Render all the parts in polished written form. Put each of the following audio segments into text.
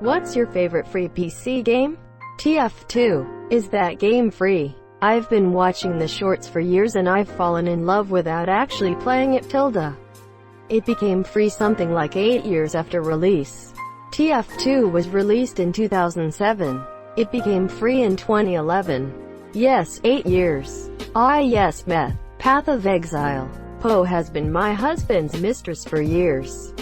What's your favorite free PC game? TF2. Is that game free? I've been watching the shorts for years and I've fallen in love without actually playing it. It became free something like 8 years after release. TF2 was released in 2007. It became free in 2011. Yes, 8 years. Ah yes, Meth. Path of Exile. Poe has been my husband's mistress for years.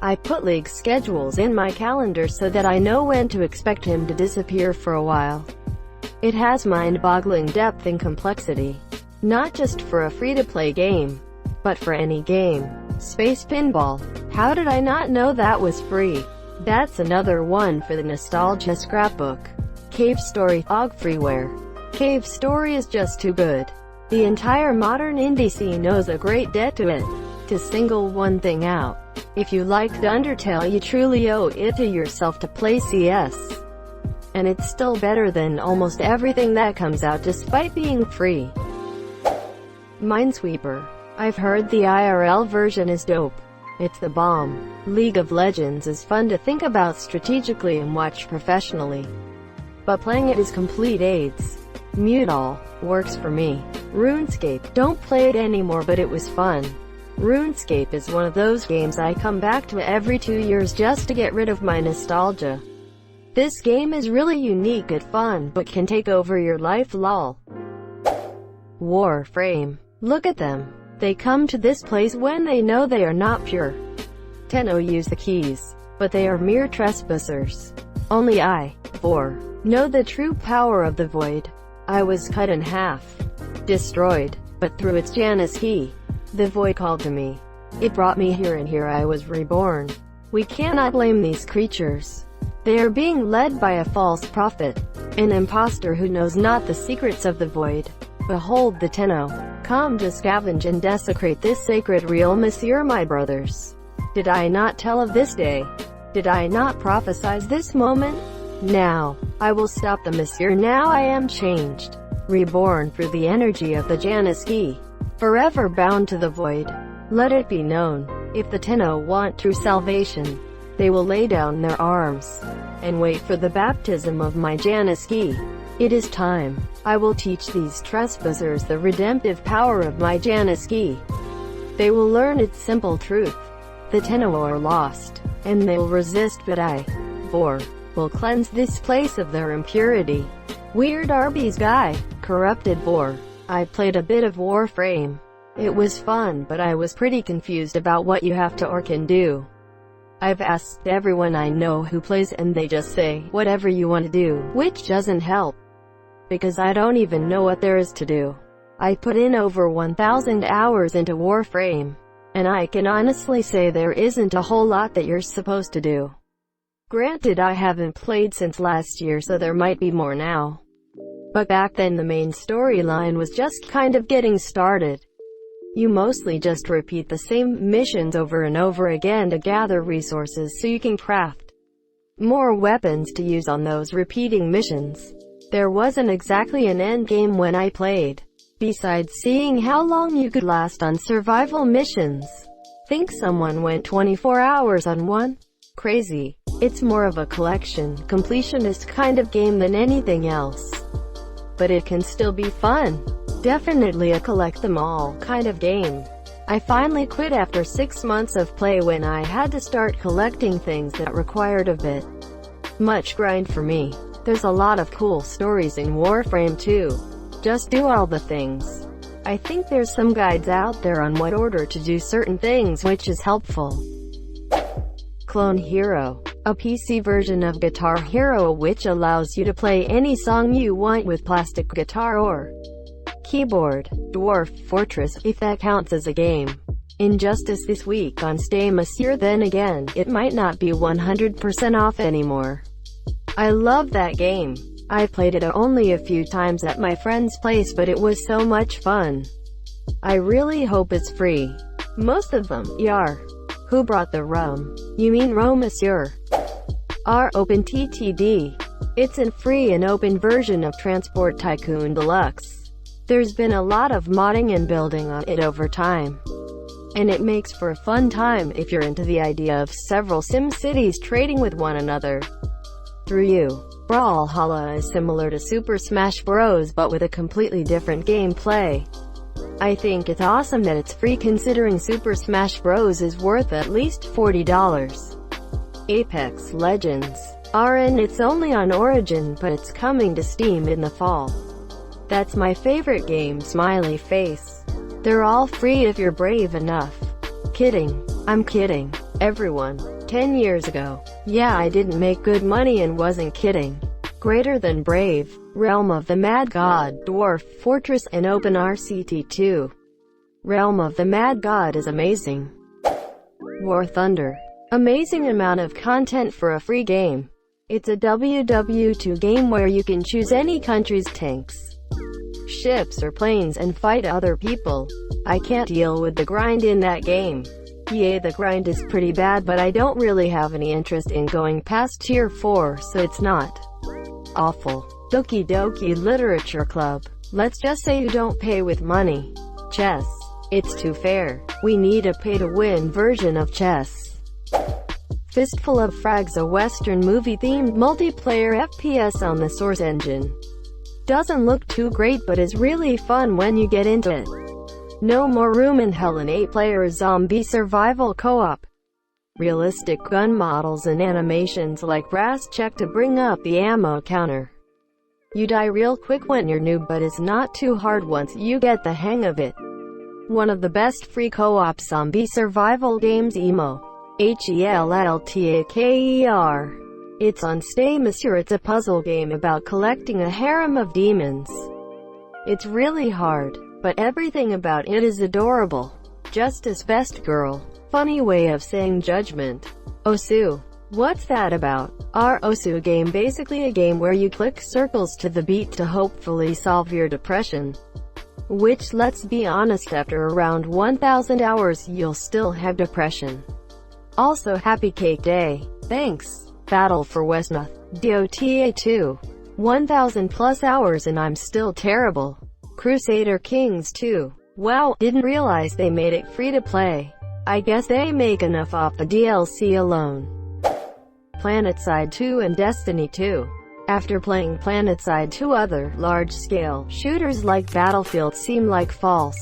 I put league schedules in my calendar so that I know when to expect him to disappear for a while. It has mind-boggling depth and complexity. Not just for a free-to-play game, but for any game. Space Pinball. How did I not know that was free? That's another one for the nostalgia scrapbook. Cave Story. OG Freeware. Cave Story is just too good. The entire modern indie scene owes a great debt to it. To single one thing out, if you liked Undertale, you truly owe it to yourself to play CS. And it's still better than almost everything that comes out despite being free. Minesweeper. I've heard the IRL version is dope. It's the bomb. League of Legends is fun to think about strategically and watch professionally. But playing it is complete AIDS. Mute All works for me. RuneScape. Don't play it anymore, but it was fun. RuneScape is one of those games I come back to every 2 years just to get rid of my nostalgia. This game is really unique and fun, but can take over your life. Lol. Warframe. Look at them. They come to this place when they know they are not pure. Tenno use the keys, but they are mere trespassers. Only I, Vor, know the true power of the void. I was cut in half, destroyed, but through its Janus key, the void called to me. It brought me here, and here I was reborn. We cannot blame these creatures. They are being led by a false prophet, an impostor who knows not the secrets of the void. Behold the Tenno, come to scavenge and desecrate this sacred real, Monsieur, my brothers. Did I not tell of this day? Did I not prophesize this moment? Now, I will stop the Monsieur. Now I am changed, reborn through the energy of the Janus key, forever bound to the void. Let it be known, if the Tenno want true salvation, they will lay down their arms and wait for the baptism of my Janus key. It is time. I will teach these trespassers the redemptive power of my Janus key. They will learn its simple truth. The Tenno are lost, and they will resist, but I, Vor, will cleanse this place of their impurity. Weird Arby's guy. Corrupted Vor. I played a bit of Warframe. It was fun, but I was pretty confused about what you have to or can do. I've asked everyone I know who plays and they just say, whatever you want to do, which doesn't help. Because I don't even know what there is to do. I put in over 1,000 hours into Warframe, and I can honestly say there isn't a whole lot that you're supposed to do. Granted, I haven't played since last year, so there might be more now. But back then the main storyline was just kind of getting started. You mostly just repeat the same missions over and over again to gather resources so you can craft more weapons to use on those repeating missions. There wasn't exactly an end game when I played, besides seeing how long you could last on survival missions. Think someone went 24 hours on one? Crazy. It's more of a collection, completionist kind of game than anything else. But it can still be fun. Definitely a collect them all kind of game. I finally quit after 6 months of play when I had to start collecting things that required a bit much grind for me. There's a lot of cool stories in Warframe too. Just do all the things. I think there's some guides out there on what order to do certain things, which is helpful. Clone Hero. A PC version of Guitar Hero which allows you to play any song you want with plastic guitar or keyboard. Dwarf Fortress, if that counts as a game. Injustice this week on Stay Monsieur. Then again, it might not be 100% off anymore. I love that game. I played it only a few times at my friend's place, but it was so much fun. I really hope it's free. Most of them, yar. Who brought the rum? You mean Rome, Monsieur? OpenTTD. It's a free and open version of Transport Tycoon Deluxe. There's been a lot of modding and building on it over time, and it makes for a fun time if you're into the idea of several sim cities trading with one another through you. Brawlhalla is similar to Super Smash Bros. But with a completely different gameplay. I think it's awesome that it's free considering Super Smash Bros. Is worth at least $40. Apex Legends RN, it's only on Origin, but it's coming to Steam in the fall. That's my favorite game, smiley face. They're all free if you're brave enough. Kidding. I'm kidding. Everyone. 10 years ago. Yeah, I didn't make good money and wasn't kidding. Greater than Brave, Realm of the Mad God, Dwarf Fortress, and OpenRCT 2. Realm of the Mad God is amazing. War Thunder. Amazing amount of content for a free game. It's a WW2 game where you can choose any country's tanks, ships or planes and fight other people. I can't deal with the grind in that game. Yeah, the grind is pretty bad, but I don't really have any interest in going past tier 4, so it's not awful. Doki Doki Literature Club. Let's just say you don't pay with money. Chess. It's too fair. We need a pay-to-win version of chess. Fistful of Frags, a Western movie-themed multiplayer FPS on the Source engine. Doesn't look too great but is really fun when you get into it. No More Room in Hell, an 8-player zombie survival co-op. Realistic gun models and animations like brass check to bring up the ammo counter. You die real quick when you're new, but it's not too hard once you get the hang of it. One of the best free co-op zombie survival games. Emo. HELLTAKER. It's on Stay Monsieur. It's a puzzle game about collecting a harem of demons. It's really hard, but everything about it is adorable. Justice Best Girl. Funny way of saying judgment. Osu. What's that about? Our Osu game, basically a game where you click circles to the beat to hopefully solve your depression. Which, let's be honest, after around 1,000 hours you'll still have depression. Also, Happy Cake Day. Thanks. Battle for Westnoth. DOTA 2. 1,000 plus hours and I'm still terrible. Crusader Kings 2. Wow, didn't realize they made it free to play. I guess they make enough off the DLC alone. PlanetSide 2 and Destiny 2. After playing PlanetSide 2, other large-scale shooters like Battlefield seem like false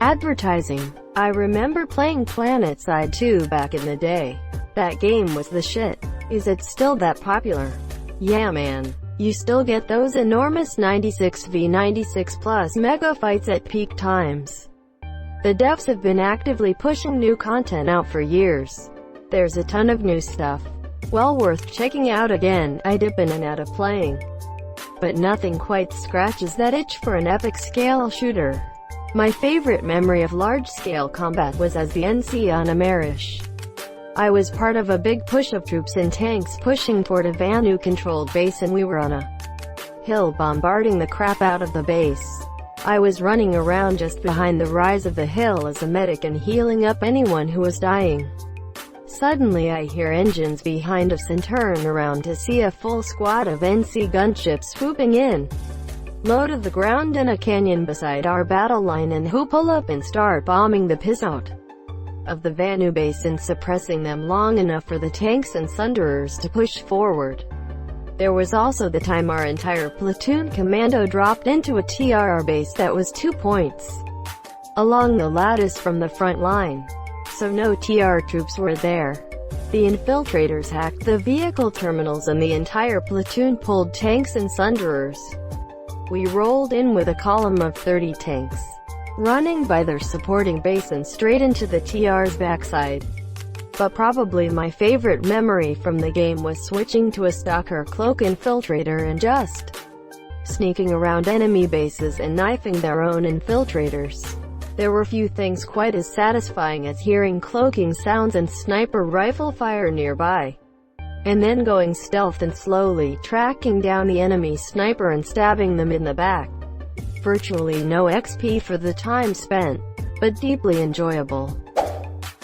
advertising. I remember playing PlanetSide 2 back in the day. That game was the shit. Is it still that popular? Yeah man. You still get those enormous 96v96 plus mega fights at peak times. The devs have been actively pushing new content out for years. There's a ton of new stuff. Well worth checking out again. I dip in and out of playing, but nothing quite scratches that itch for an epic scale shooter. My favorite memory of large-scale combat was as the NC on Amerish. I was part of a big push of troops and tanks pushing toward a Vanu-controlled base, and we were on a hill bombarding the crap out of the base. I was running around just behind the rise of the hill as a medic and healing up anyone who was dying. Suddenly I hear engines behind us and turn around to see a full squad of NC gunships swooping in, low to the ground in a canyon beside our battle line, and who pull up and start bombing the piss out of the Vanu base and suppressing them long enough for the tanks and Sunderers to push forward. There was also the time our entire platoon commando dropped into a TR base that was 2 points along the lattice from the front line, so no TR troops were there. The infiltrators hacked the vehicle terminals and the entire platoon pulled tanks and Sunderers. We rolled in with a column of 30 tanks, running by their supporting base and straight into the TR's backside. But probably my favorite memory from the game was switching to a stalker cloak infiltrator and just sneaking around enemy bases and knifing their own infiltrators. There were few things quite as satisfying as hearing cloaking sounds and sniper rifle fire nearby, and then going stealth and slowly tracking down the enemy sniper and stabbing them in the back. Virtually no XP for the time spent, but deeply enjoyable.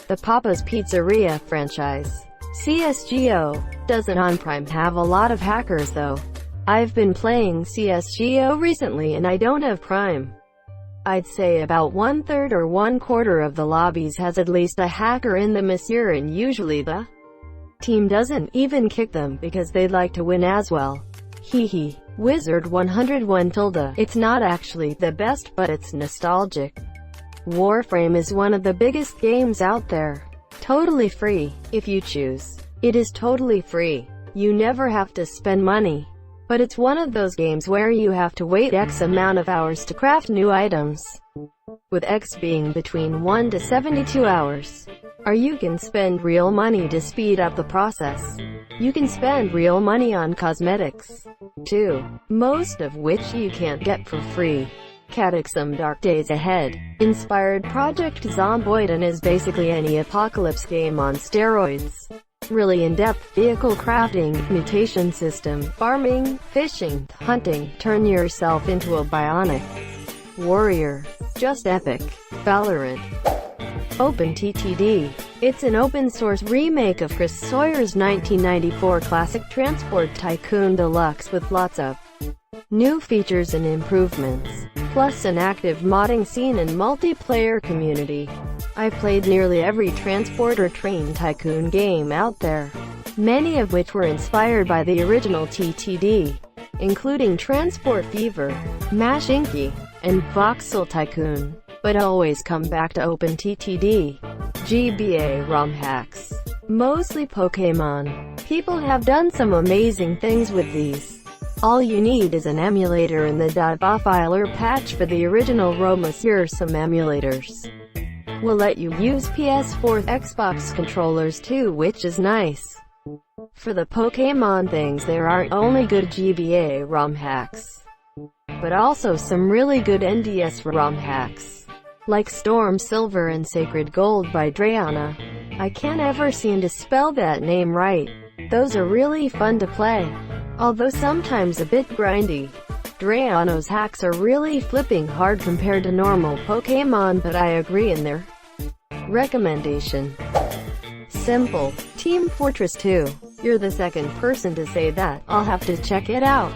The Papa's Pizzeria franchise. CSGO. Doesn't on Prime have a lot of hackers though? I've been playing CSGO recently and I don't have Prime. I'd say about 1/3 or 1/4 of the lobbies has at least a hacker in them this year, and usually the team doesn't even kick them because they'd like to win as well. Hehe. Wizard 101 tilde. It's not actually the best, but it's nostalgic. Warframe is one of the biggest games out there. Totally free, if you choose. It is totally free. You never have to spend money. But it's one of those games where you have to wait X amount of hours to craft new items, with X being between 1 to 72 hours. Or you can spend real money to speed up the process. You can spend real money on cosmetics, too, most of which you can't get for free. Cataclysm Dark Days Ahead inspired Project Zomboid and is basically any apocalypse game on steroids. Really in-depth vehicle crafting, mutation system, farming, fishing, hunting, turn yourself into a bionic warrior. Just epic. Valorant. OpenTTD. It's an open-source remake of Chris Sawyer's 1994 classic Transport Tycoon Deluxe with lots of new features and improvements, plus an active modding scene and multiplayer community. I've played nearly every Transport or Train Tycoon game out there, many of which were inspired by the original TTD, including Transport Fever, Mash Inky, and Voxel Tycoon, but always come back to OpenTTD. GBA ROM hacks. Mostly Pokémon. People have done some amazing things with these. All you need is an emulator and the .ba filer patch for the original ROM. Here are some emulators. Will let you use PS4, Xbox controllers too, which is nice. For the Pokémon things, there aren't only good GBA ROM hacks, but also some really good NDS ROM hacks, like Storm Silver and Sacred Gold by Drayana. I can't ever seem to spell that name right. Those are really fun to play, although sometimes a bit grindy. Drayano's hacks are really flipping hard compared to normal Pokémon, but I agree in their recommendation. Simple. Team Fortress 2. You're the second person to say that. I'll have to check it out.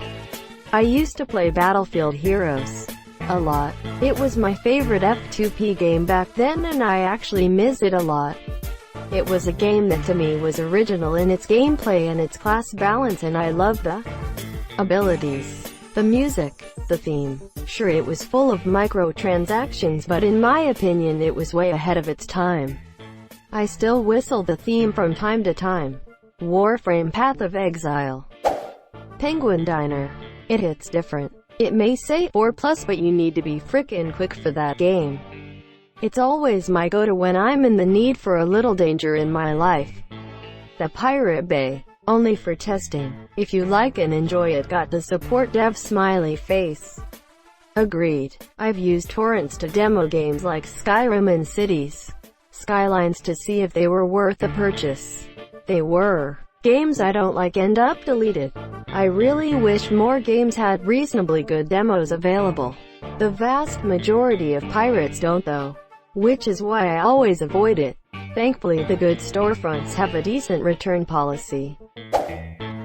I used to play Battlefield Heroes a lot. It was my favorite F2P game back then, and I actually miss it a lot. It was a game that to me was original in its gameplay and its class balance, and I loved the abilities, the music, the theme. Sure, it was full of microtransactions, but in my opinion it was way ahead of its time. I still whistle the theme from time to time. Warframe Path of Exile. Penguin Diner. It hits different. It may say 4+, but you need to be frickin' quick for that game. It's always my go-to when I'm in the need for a little danger in my life. The Pirate Bay. Only for testing. If you like and enjoy it, got to support dev smiley face. Agreed. I've used torrents to demo games like Skyrim and Cities Skylines to see if they were worth a purchase. They were. Games I don't like end up deleted. I really wish more games had reasonably good demos available. The vast majority of pirates don't though, which is why I always avoid it. Thankfully the good storefronts have a decent return policy.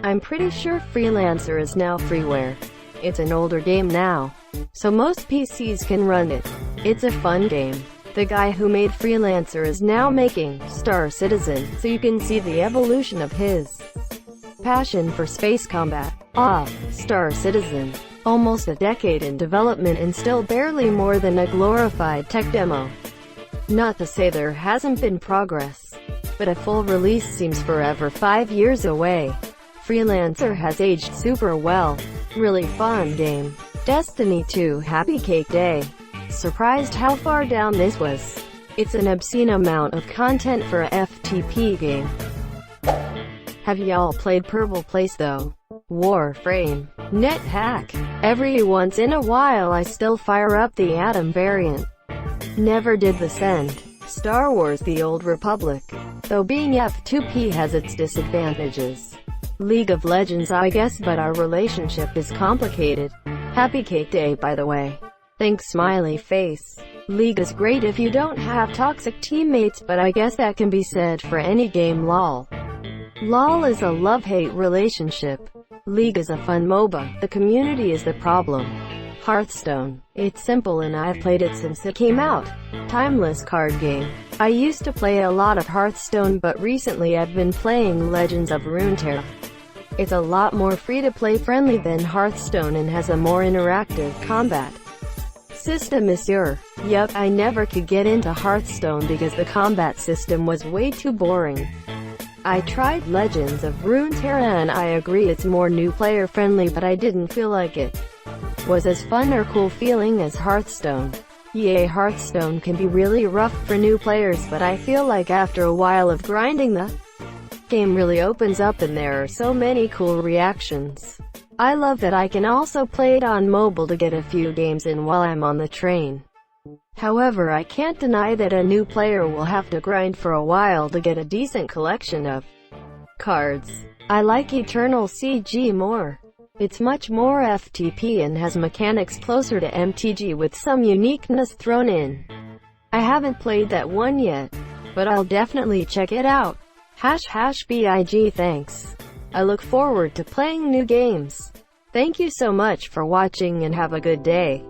I'm pretty sure Freelancer is now freeware. It's an older game now, so most PCs can run it. It's a fun game. The guy who made Freelancer is now making Star Citizen, so you can see the evolution of his passion for space combat. Star Citizen. Almost a decade in development and still barely more than a glorified tech demo. Not to say there hasn't been progress, but a full release seems forever 5 years away. Freelancer has aged super well. Really fun game. Destiny 2 Happy Cake Day. Surprised how far down this was. It's an obscene amount of content for a FTP game. Have y'all played Purple Place though? Warframe. Net hack. Every once in a while I still fire up the Atom variant. Never did the Send. Star Wars The Old Republic. Though being F2P has its disadvantages. League of Legends I guess, but our relationship is complicated. Happy Cake Day by the way. Thanks smiley face. League is great if you don't have toxic teammates, but I guess that can be said for any game. LOL. LOL is a love-hate relationship. League is a fun MOBA. The community is the problem. Hearthstone. It's simple and I've played it since it came out. Timeless card game. I used to play a lot of Hearthstone, but recently I've been playing Legends of Runeterra. It's a lot more free-to-play friendly than Hearthstone and has a more interactive combat system. Yup, I never could get into Hearthstone because the combat system was way too boring. I tried Legends of Runeterra and I agree it's more new player friendly, but I didn't feel like it was as fun or cool feeling as Hearthstone. Yeah, Hearthstone can be really rough for new players, but I feel like after a while of grinding the game really opens up and there are so many cool reactions. I love that I can also play it on mobile to get a few games in while I'm on the train. However, I can't deny that a new player will have to grind for a while to get a decent collection of cards. I like Eternal CG more. It's much more FTP and has mechanics closer to MTG with some uniqueness thrown in. I haven't played that one yet, but I'll definitely check it out. #BIG thanks. I look forward to playing new games. Thank you so much for watching and have a good day.